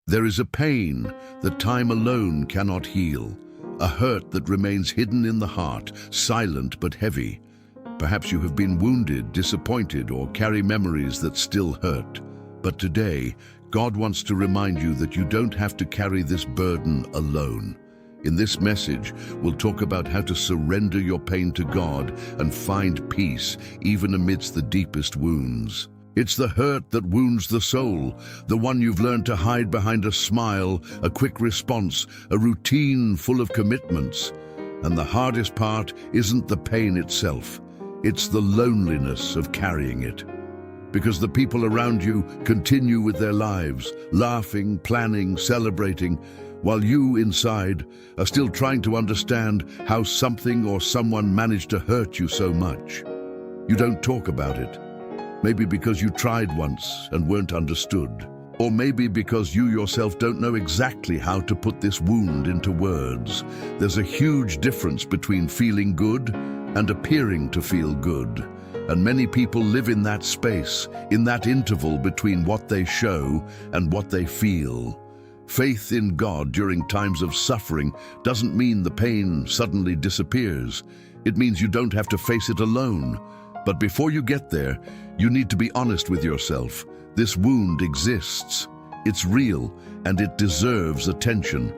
There is a pain that time alone cannot heal, a hurt that remains hidden in the heart, silent but heavy. Perhaps you have been wounded, disappointed, or carry memories that still hurt. But today, God wants to remind you that you don't have to carry this burden alone. In this message, we'll talk about how to surrender your pain to God and find peace even amidst the deepest wounds. It's the hurt that wounds the soul, the one you've learned to hide behind a smile, a quick response, a routine full of commitments. And the hardest part isn't the pain itself, it's the loneliness of carrying it. Because the people around you continue with their lives, laughing, planning, celebrating, while you inside are still trying to understand how something or someone managed to hurt you so much. You don't talk about it. Maybe because you tried once and weren't understood. Or maybe because you yourself don't know exactly how to put this wound into words. There's a huge difference between feeling good and appearing to feel good. And many people live in that space, in that interval between what they show and what they feel. Faith in God during times of suffering doesn't mean the pain suddenly disappears. It means you don't have to face it alone. But before you get there, you need to be honest with yourself. This wound exists. It's real, and it deserves attention.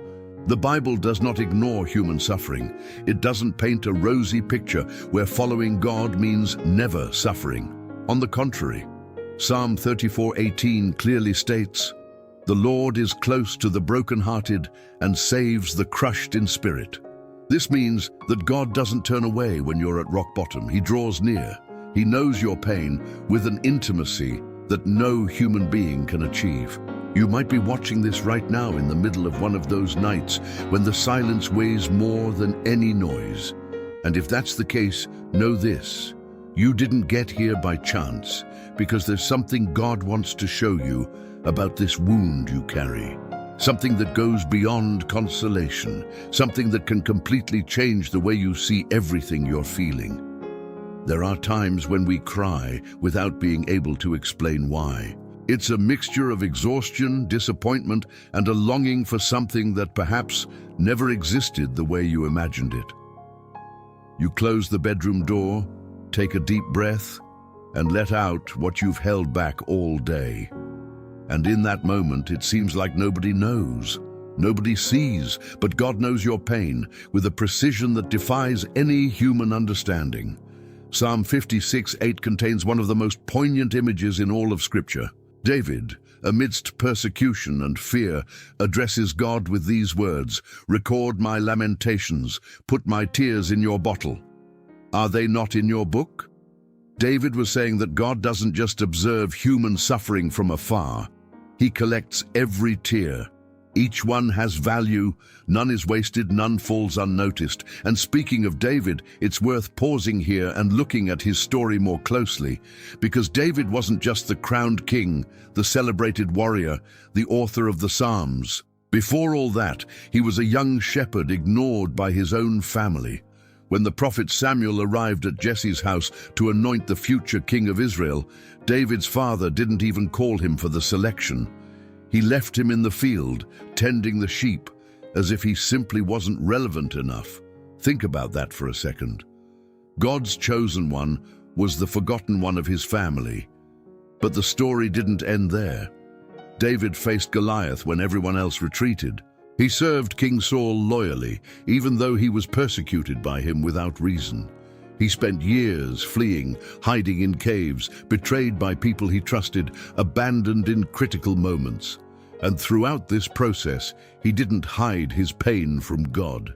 The Bible does not ignore human suffering. It doesn't paint a rosy picture where following God means never suffering. On the contrary, Psalm 34:18 clearly states, "The Lord is close to the brokenhearted and saves the crushed in spirit." This means that God doesn't turn away when you're at rock bottom. He draws near. He knows your pain with an intimacy that no human being can achieve. You might be watching this right now in the middle of one of those nights when the silence weighs more than any noise. And if that's the case, know this: you didn't get here by chance, because there's something God wants to show you about this wound you carry. Something that goes beyond consolation, something that can completely change the way you see everything you're feeling. There are times when we cry without being able to explain why. It's a mixture of exhaustion, disappointment, and a longing for something that perhaps never existed the way you imagined it. You close the bedroom door, take a deep breath, and let out what you've held back all day. And in that moment, it seems like nobody knows, nobody sees, but God knows your pain with a precision that defies any human understanding. Psalm 56:8 contains one of the most poignant images in all of Scripture. David, amidst persecution and fear, addresses God with these words, "Record my lamentations, put my tears in your bottle. Are they not in your book?" David was saying that God doesn't just observe human suffering from afar. He collects every tear. Each one has value, none is wasted, none falls unnoticed. And speaking of David, it's worth pausing here and looking at his story more closely, because David wasn't just the crowned king, the celebrated warrior, the author of the Psalms. Before all that, he was a young shepherd ignored by his own family. When the prophet Samuel arrived at Jesse's house to anoint the future king of Israel, David's father didn't even call him for the selection. He left him in the field, tending the sheep, as if he simply wasn't relevant enough. Think about that for a second. God's chosen one was the forgotten one of his family. But the story didn't end there. David faced Goliath when everyone else retreated. He served King Saul loyally, even though he was persecuted by him without reason. He spent years fleeing, hiding in caves, betrayed by people he trusted, abandoned in critical moments. And throughout this process, he didn't hide his pain from God.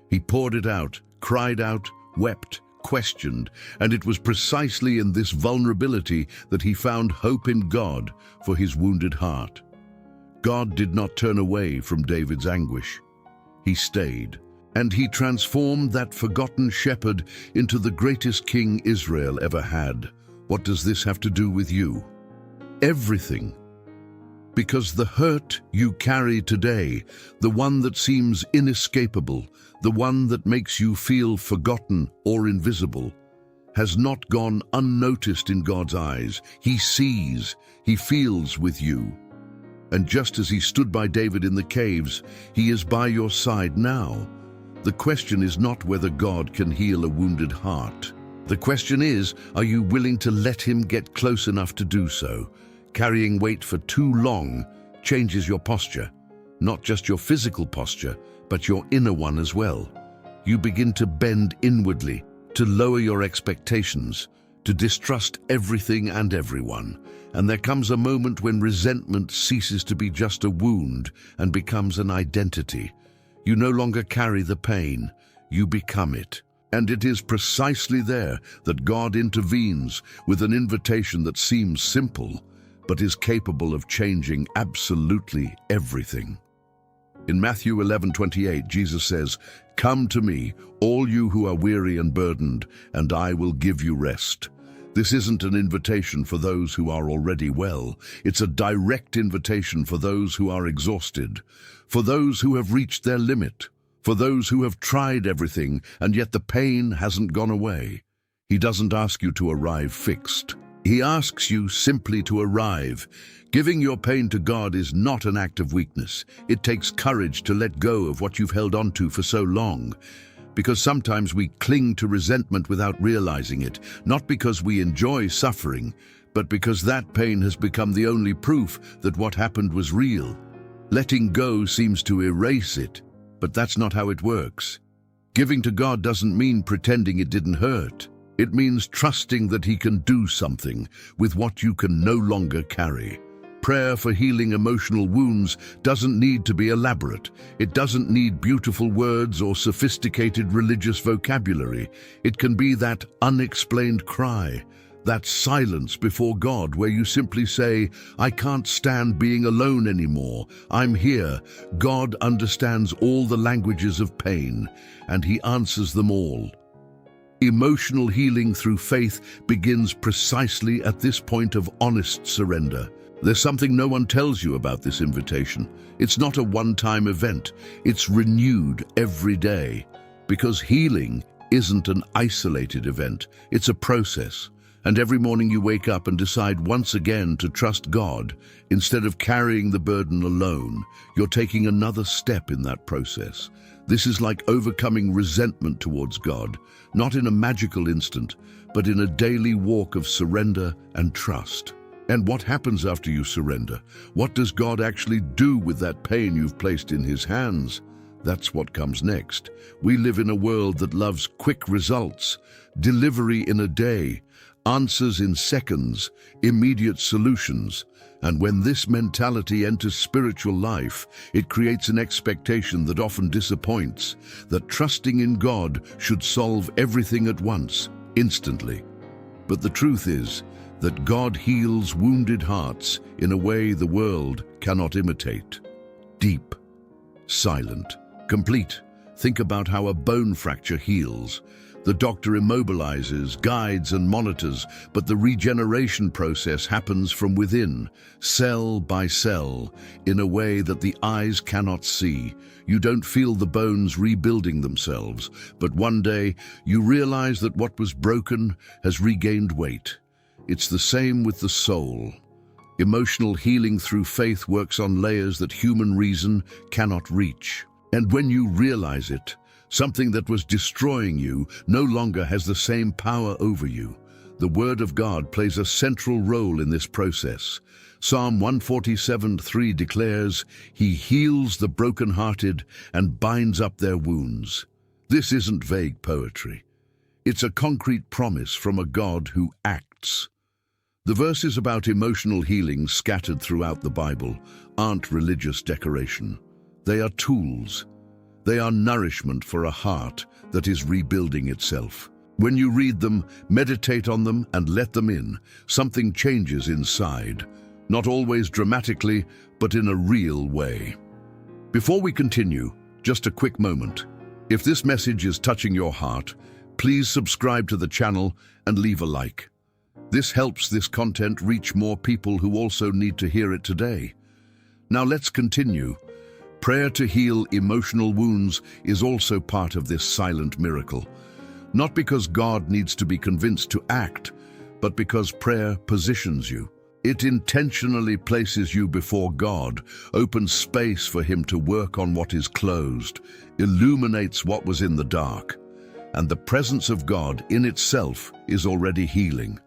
He poured it out, cried out, wept, questioned, and it was precisely in this vulnerability that he found hope in God for his wounded heart. God did not turn away from David's anguish. He stayed. And he transformed that forgotten shepherd into the greatest king Israel ever had. What does this have to do with you? Everything. Because the hurt you carry today, the one that seems inescapable, the one that makes you feel forgotten or invisible, has not gone unnoticed in God's eyes. He sees, he feels with you. And just as he stood by David in the caves, he is by your side now. The question is not whether God can heal a wounded heart. The question is, are you willing to let him get close enough to do so? Carrying weight for too long changes your posture, not just your physical posture, but your inner one as well. You begin to bend inwardly, to lower your expectations, to distrust everything and everyone. And there comes a moment when resentment ceases to be just a wound and becomes an identity. You no longer carry the pain, you become it. And it is precisely there that God intervenes with an invitation that seems simple, but is capable of changing absolutely everything. In Matthew 11:28, Jesus says, "Come to me, all you who are weary and burdened, and I will give you rest." This isn't an invitation for those who are already well. It's a direct invitation for those who are exhausted, for those who have reached their limit, for those who have tried everything and yet the pain hasn't gone away. He doesn't ask you to arrive fixed. He asks you simply to arrive. Giving your pain to God is not an act of weakness. It takes courage to let go of what you've held on to for so long. Because sometimes we cling to resentment without realizing it, not because we enjoy suffering, but because that pain has become the only proof that what happened was real. Letting go seems to erase it, but that's not how it works. Giving to God doesn't mean pretending it didn't hurt. It means trusting that he can do something with what you can no longer carry. Prayer for healing emotional wounds doesn't need to be elaborate. It doesn't need beautiful words or sophisticated religious vocabulary. It can be that unexplained cry, that silence before God where you simply say, "I can't stand being alone anymore. I'm here." God understands all the languages of pain, and he answers them all. Emotional healing through faith begins precisely at this point of honest surrender. There's something no one tells you about this invitation. It's not a one-time event. It's renewed every day. Because healing isn't an isolated event. It's a process. And every morning you wake up and decide once again to trust God. Instead of carrying the burden alone, you're taking another step in that process. This is like overcoming resentment towards God, not in a magical instant, but in a daily walk of surrender and trust. And what happens after you surrender? What does God actually do with that pain you've placed in his hands? That's what comes next. We live in a world that loves quick results, delivery in a day, answers in seconds, immediate solutions. And when this mentality enters spiritual life, it creates an expectation that often disappoints, that trusting in God should solve everything at once, instantly. But the truth is that God heals wounded hearts in a way the world cannot imitate. Deep, silent, complete. Think about how a bone fracture heals. The doctor immobilizes, guides, and monitors, but the regeneration process happens from within, cell by cell, in a way that the eyes cannot see. You don't feel the bones rebuilding themselves, but one day you realize that what was broken has regained weight. It's the same with the soul. Emotional healing through faith works on layers that human reason cannot reach. And when you realize it, something that was destroying you no longer has the same power over you. The Word of God plays a central role in this process. Psalm 147:3 declares, "He heals the brokenhearted and binds up their wounds." This isn't vague poetry. It's a concrete promise from a God who acts. The verses about emotional healing scattered throughout the Bible aren't religious decoration. They are tools. They are nourishment for a heart that is rebuilding itself. When you read them, meditate on them, and let them in, something changes inside. Not always dramatically, but in a real way. Before we continue, just a quick moment. If this message is touching your heart, please subscribe to the channel and leave a like. This helps this content reach more people who also need to hear it today. Now let's continue. Prayer to heal emotional wounds is also part of this silent miracle. Not because God needs to be convinced to act, but because prayer positions you. It intentionally places you before God, opens space for Him to work on what is closed, illuminates what was in the dark. And the presence of God in itself is already healing.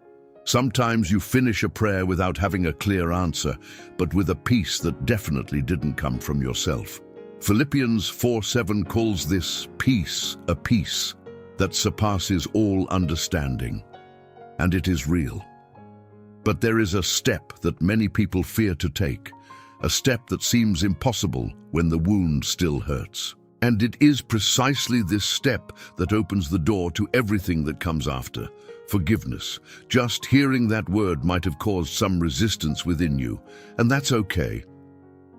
Sometimes you finish a prayer without having a clear answer, but with a peace that definitely didn't come from yourself. Philippians 4:7 calls this peace a peace that surpasses all understanding. And it is real. But there is a step that many people fear to take, a step that seems impossible when the wound still hurts. And it is precisely this step that opens the door to everything that comes after. Forgiveness. Just hearing that word might have caused some resistance within you, and that's okay.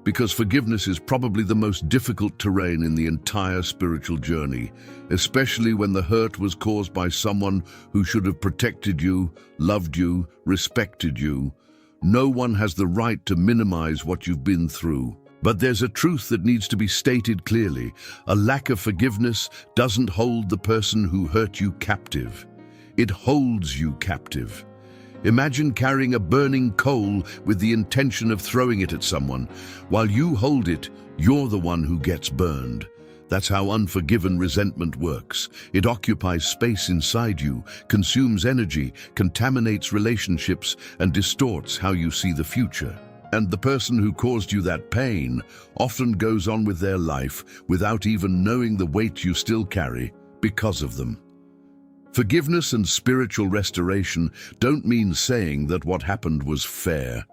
Because forgiveness is probably the most difficult terrain in the entire spiritual journey, especially when the hurt was caused by someone who should have protected you, loved you, respected you. No one has the right to minimize what you've been through. But there's a truth that needs to be stated clearly. A lack of forgiveness doesn't hold the person who hurt you captive. It holds you captive. Imagine carrying a burning coal with the intention of throwing it at someone. While you hold it, you're the one who gets burned. That's how unforgiven resentment works. It occupies space inside you, consumes energy, contaminates relationships, and distorts how you see the future. And the person who caused you that pain often goes on with their life without even knowing the weight you still carry because of them. Forgiveness and spiritual restoration don't mean saying that what happened was fair.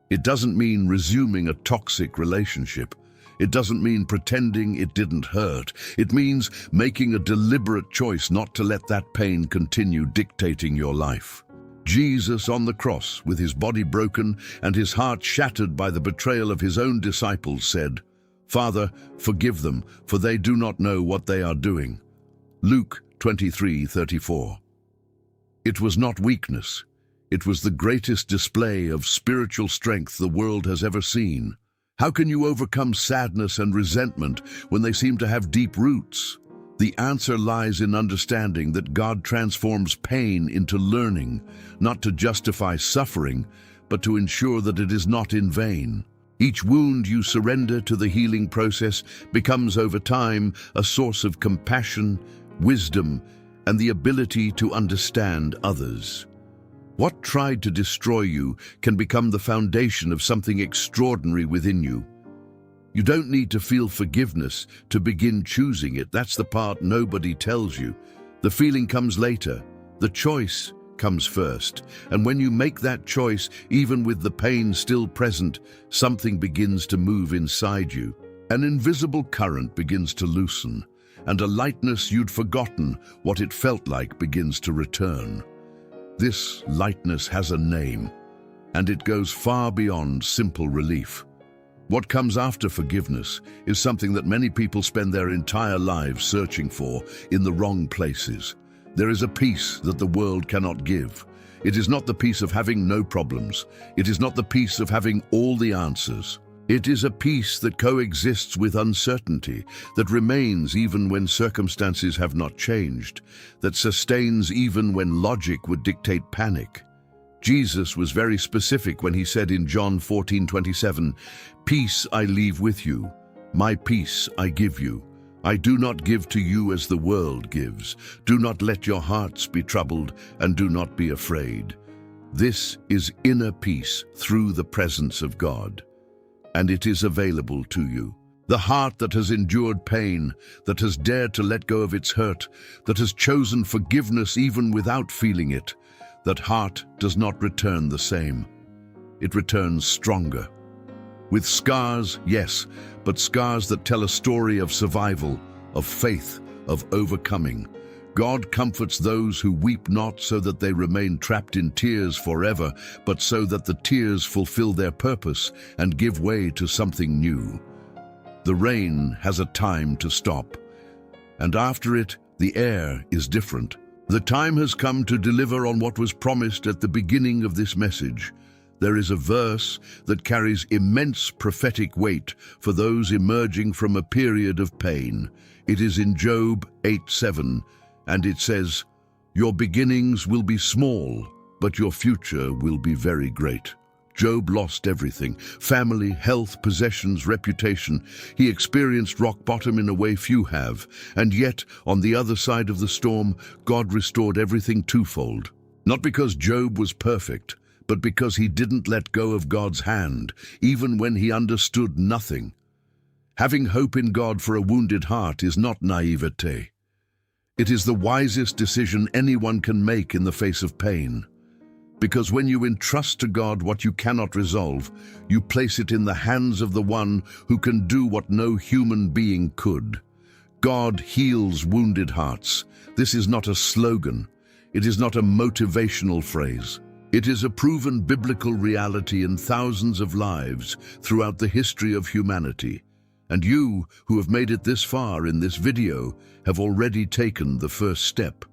It doesn't mean resuming a toxic relationship. It doesn't mean pretending it didn't hurt. It means making a deliberate choice not to let that pain continue dictating your life. Jesus on the cross, with his body broken and his heart shattered by the betrayal of his own disciples, said, "Father, forgive them, for they do not know what they are doing." Luke 23:34. It was not weakness. It was the greatest display of spiritual strength the world has ever seen. How can you overcome sadness and resentment when they seem to have deep roots? The answer lies in understanding that God transforms pain into learning, not to justify suffering, but to ensure that it is not in vain. Each wound you surrender to the healing process becomes over time a source of compassion, wisdom, and the ability to understand others. What tried to destroy you can become the foundation of something extraordinary within you. You don't need to feel forgiveness to begin choosing it. That's the part nobody tells you. The feeling comes later. The choice comes first. And when you make that choice, even with the pain still present, something begins to move inside you. An invisible current begins to loosen, and a lightness you'd forgotten what it felt like begins to return. This lightness has a name, and it goes far beyond simple relief. What comes after forgiveness is something that many people spend their entire lives searching for in the wrong places. There is a peace that the world cannot give. It is not the peace of having no problems. It is not the peace of having all the answers. It is a peace that coexists with uncertainty, that remains even when circumstances have not changed, that sustains even when logic would dictate panic. Jesus was very specific when he said in John 14:27, "Peace I leave with you, my peace I give you. I do not give to you as the world gives. Do not let your hearts be troubled, and do not be afraid." This is inner peace through the presence of God, and it is available to you. The heart that has endured pain, that has dared to let go of its hurt, that has chosen forgiveness even without feeling it, that heart does not return the same. It returns stronger. With scars, yes, but scars that tell a story of survival, of faith, of overcoming. God comforts those who weep not so that they remain trapped in tears forever, but so that the tears fulfill their purpose and give way to something new. The rain has a time to stop, and after it, the air is different. The time has come to deliver on what was promised at the beginning of this message. There is a verse that carries immense prophetic weight for those emerging from a period of pain. It is in Job 8:7, and it says, "Your beginnings will be small, but your future will be very great." Job lost everything: family, health, possessions, reputation. He experienced rock bottom in a way few have, and yet, on the other side of the storm, God restored everything twofold. Not because Job was perfect, but because he didn't let go of God's hand, even when he understood nothing. Having hope in God for a wounded heart is not naivete. It is the wisest decision anyone can make in the face of pain. Because when you entrust to God what you cannot resolve, you place it in the hands of the one who can do what no human being could. God heals wounded hearts. This is not a slogan. It is not a motivational phrase. It is a proven biblical reality in thousands of lives throughout the history of humanity. And you, who have made it this far in this video, have already taken the first step.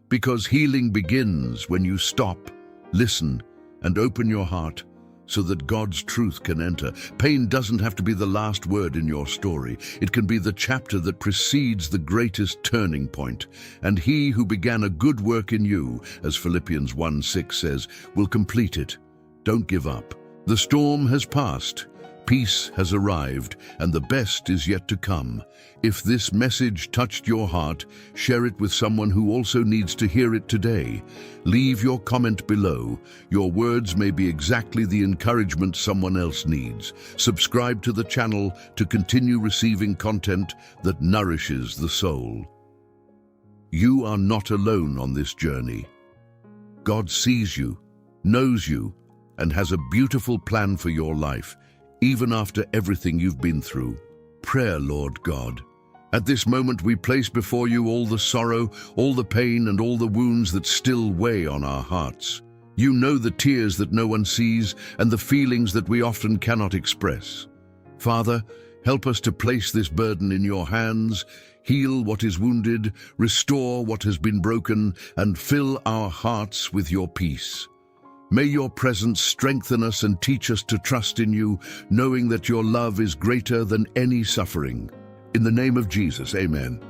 Because healing begins when you stop, listen, and open your heart so that God's truth can enter. Pain doesn't have to be the last word in your story. It can be the chapter that precedes the greatest turning point. And he who began a good work in you, as Philippians 1:6 says, will complete it. Don't give up. The storm has passed. Peace has arrived, and the best is yet to come. If this message touched your heart, share it with someone who also needs to hear it today. Leave your comment below. Your words may be exactly the encouragement someone else needs. Subscribe to the channel to continue receiving content that nourishes the soul. You are not alone on this journey. God sees you, knows you, and has a beautiful plan for your life, even after everything you've been through. Prayer, Lord God. At this moment we place before you all the sorrow, all the pain, and all the wounds that still weigh on our hearts. You know the tears that no one sees and the feelings that we often cannot express. Father, help us to place this burden in your hands. Heal what is wounded, restore what has been broken, and fill our hearts with your peace. May your presence strengthen us and teach us to trust in you, knowing that your love is greater than any suffering. In the name of Jesus, amen.